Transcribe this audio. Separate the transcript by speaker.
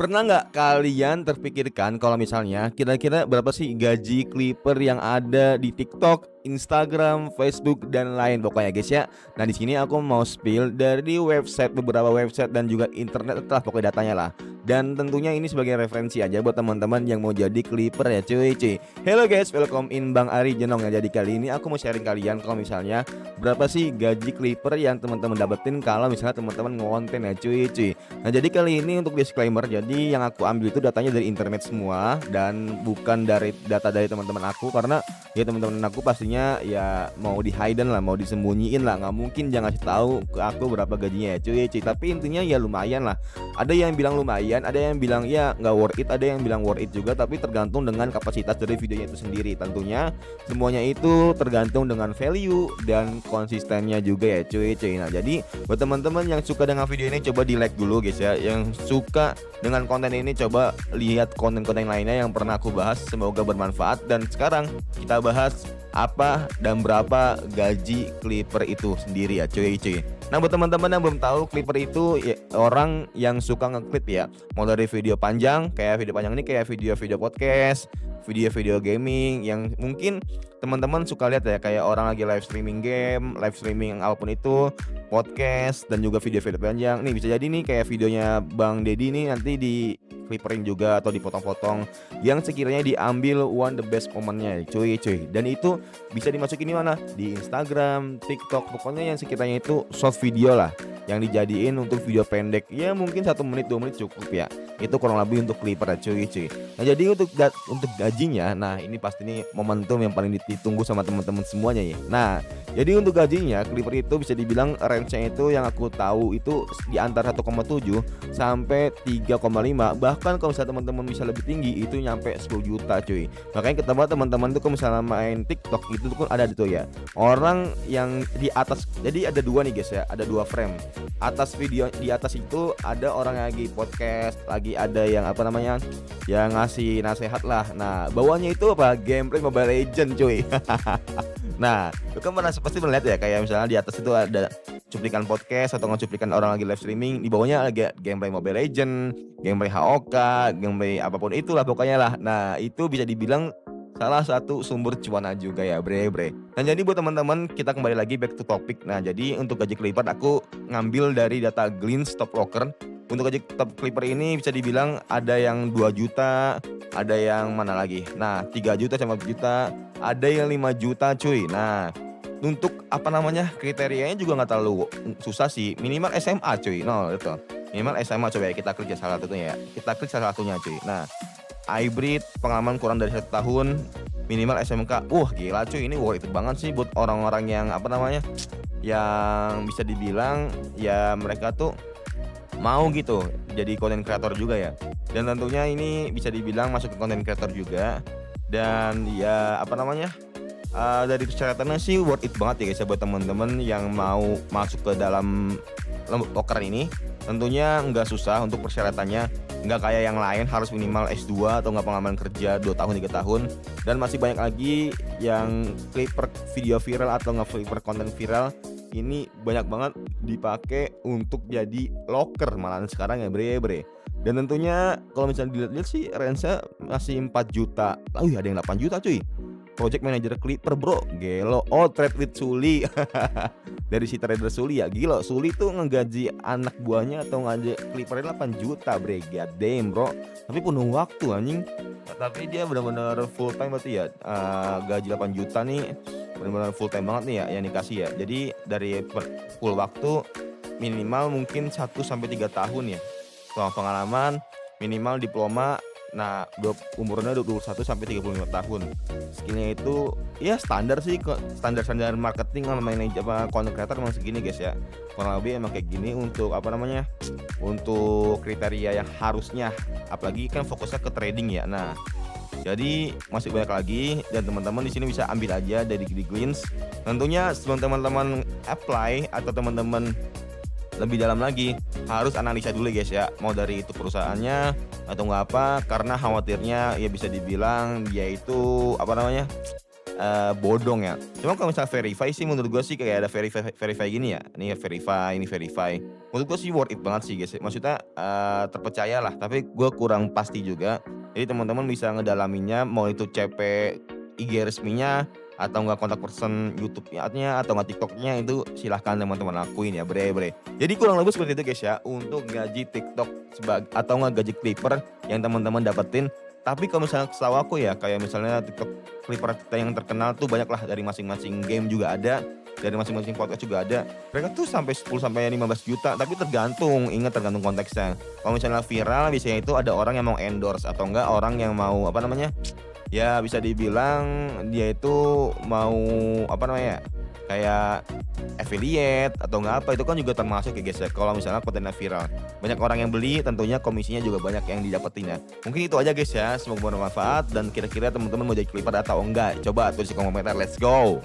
Speaker 1: Pernah nggak kalian terpikirkan kalau misalnya kira-kira berapa sih gaji Clipper yang ada di TikTok, Instagram, Facebook dan lain pokoknya guys ya. Nah, di sini aku mau spill dari beberapa website dan juga internet lah pokoknya datanya lah. Dan tentunya ini sebagai referensi aja buat teman-teman yang mau jadi Clipper ya cuy. Hello guys, welcome in Bang Ari Jenong ya. Jadi kali ini aku mau sharing kalian kalau misalnya berapa sih gaji Clipper yang teman-teman dapetin kalau misalnya teman-teman ngonten ya cuy. Nah, jadi kali ini untuk disclaimer, jadi yang aku ambil itu datanya dari internet semua dan bukan dari data dari teman-teman aku, karena ya teman-teman aku pastinya ya mau di hidden lah, mau disembunyiin lah, nggak mungkin jangan kasih tahu ke aku berapa gajinya ya cuy. Tapi intinya ya lumayan lah. Ada yang bilang lumayan, ada yang bilang ya nggak worth it, ada yang bilang worth it juga, tapi tergantung dengan kapasitas dari videonya itu sendiri. Tentunya semuanya itu tergantung dengan value dan konsistennya juga ya cuy. Nah, jadi buat teman-teman yang suka dengan video ini coba di like dulu guys ya. Yang suka dengan konten ini coba lihat konten-konten lainnya yang pernah aku bahas, semoga bermanfaat. Dan sekarang kita bahas apa dan berapa gaji Clipper itu sendiri ya cuy. Nah, buat teman-teman yang belum tahu, Clipper itu ya, orang yang suka nge-clip ya. Mau dari video panjang, kayak video panjang ini kayak video-video podcast, video-video gaming yang mungkin teman-teman suka lihat ya, kayak orang lagi live streaming game, live streaming apapun itu, podcast dan juga video-video panjang. Nih bisa jadi nih kayak videonya Bang Deddy nih nanti di clipperin juga atau dipotong-potong yang sekiranya diambil one the best momennya cuy. Dan itu bisa dimasukin di mana? Di Instagram, TikTok, pokoknya yang sekiranya itu short video lah yang dijadiin untuk video pendek ya, mungkin 1 menit 2 menit cukup ya. Itu kurang lebih untuk Clipper ya cuy. Nah, jadi untuk gajinya, nah ini pasti nih momentum yang paling ditunggu sama teman-teman semuanya ya. Nah, jadi untuk gajinya Clipper itu bisa dibilang range-nya itu yang aku tahu itu di antara 1,7 sampai 3,5, bahkan kalau misalnya teman-teman bisa lebih tinggi itu nyampe 10 juta cuy. Makanya ketemu teman-teman tuh kalau misalnya main TikTok itu tuh kan ada itu ya, orang yang di atas. Jadi ada dua nih guys ya, ada dua frame. Atas video di atas itu ada orang yang lagi podcast, lagi ada yang apa namanya, yang ngasih nasihat lah. Nah, bawahnya itu apa? Gameplay Mobile Legend cuy. Nah, lu kan pasti melihat ya, kayak misalnya di atas itu ada cuplikan podcast atau cuplikan orang lagi live streaming, di bawahnya lagi gameplay Mobile Legend, gameplay HOK, gameplay apapun itulah pokoknya lah. Nah, itu bisa dibilang salah satu sumber cuan juga ya bre. Nah, jadi buat teman-teman kita kembali lagi back to topic. Nah, jadi untuk gaji Clipper aku ngambil dari data Glints Top Locker. Untuk gaji Top Clipper ini bisa dibilang ada yang 2 juta, ada yang mana lagi. Nah, 3 juta sama 4 juta, ada yang 5 juta cuy. Nah, untuk apa namanya, kriterianya juga nggak terlalu susah sih. Minimal SMA cuy. No, itu. Minimal SMA coba ya, kita klik salah satunya ya. Kita klik salah satunya cuy. Nah, hybrid, pengalaman kurang dari 1 tahun, minimal SMK. Gila cuy, ini worth it banget sih buat orang-orang yang apa namanya, yang bisa dibilang ya mereka tuh mau gitu jadi content creator juga ya. Dan tentunya ini bisa dibilang masuk ke content creator juga. Dan ya apa namanya, dari persyaratannya sih worth it banget ya guys ya buat teman-teman yang mau masuk ke dalam loker ini. Tentunya nggak susah untuk persyaratannya, nggak kayak yang lain harus minimal S2 atau nggak pengalaman kerja 2 tahun 3 tahun. Dan masih banyak lagi yang Clipper video viral atau nggak Clipper konten viral ini banyak banget dipakai untuk jadi loker malahan sekarang ya bre. Dan tentunya kalau misalnya dilihat-lihat sih range-nya masih 4 juta. Ada yang 8 juta cuy. Project Manager Clipper bro, gelo. Trade with Suli. Dari si trader Suli ya, gila. Suli tuh ngegaji anak buahnya atau ngaji Clipper 8 juta bre, god damn bro. Tapi penuh waktu anjing. Tapi dia benar-benar full time berarti ya, gaji 8 juta nih benar-benar full time banget nih ya yang dikasih ya. Jadi dari full waktu minimal mungkin 1 sampai 3 tahun ya. Soal pengalaman, minimal diploma. Nah, umurnya 21 sampai 35 tahun. Skillnya itu ya standar sih, standar marketing sama manajemen content creator emang segini guys ya. Kurang lebih emang kayak gini untuk apa namanya, untuk kriteria yang harusnya. Apalagi kan fokusnya ke trading ya. Nah, jadi masih banyak lagi dan teman-teman di sini bisa ambil aja dari Glints. Tentunya sebelum teman-teman apply atau teman-teman lebih dalam lagi harus analisa dulu guys ya, mau dari itu perusahaannya atau nggak apa, karena khawatirnya ya bisa dibilang dia itu apa namanya, bodong ya. Cuma kalau misalnya verify sih menurut gue sih kayak ada verify gini ya. Ini verify, ini verify. Menurut gue sih worth it banget sih guys. Maksudnya terpercaya lah, tapi gue kurang pasti juga. Jadi teman-teman bisa ngedalaminya, mau itu CP IG resminya atau enggak kontak person YouTube-nya atau enggak TikTok-nya, itu silahkan teman-teman lakuin ya bre. Jadi kurang lebih seperti itu guys ya untuk gaji TikTok atau enggak gaji Clipper yang teman-teman dapetin. Tapi kalau misalnya setahu aku ya, kayak misalnya TikTok Clipper kita yang terkenal tuh banyak lah, dari masing-masing game juga ada, dari masing-masing podcast juga ada. Mereka tuh sampai 10 sampai 15 juta, tapi tergantung konteksnya. Kalau misalnya viral biasanya itu ada orang yang mau endorse atau enggak orang yang mau ya bisa dibilang dia itu mau kayak affiliate atau enggak itu kan juga termasuk ya guys ya. Kalau misalnya kontennya viral, banyak orang yang beli, tentunya komisinya juga banyak yang didapetin ya. Mungkin itu aja guys ya, semoga bermanfaat. Dan kira-kira teman-teman mau jadi Clipper atau enggak, coba tulis di komentar. Let's go.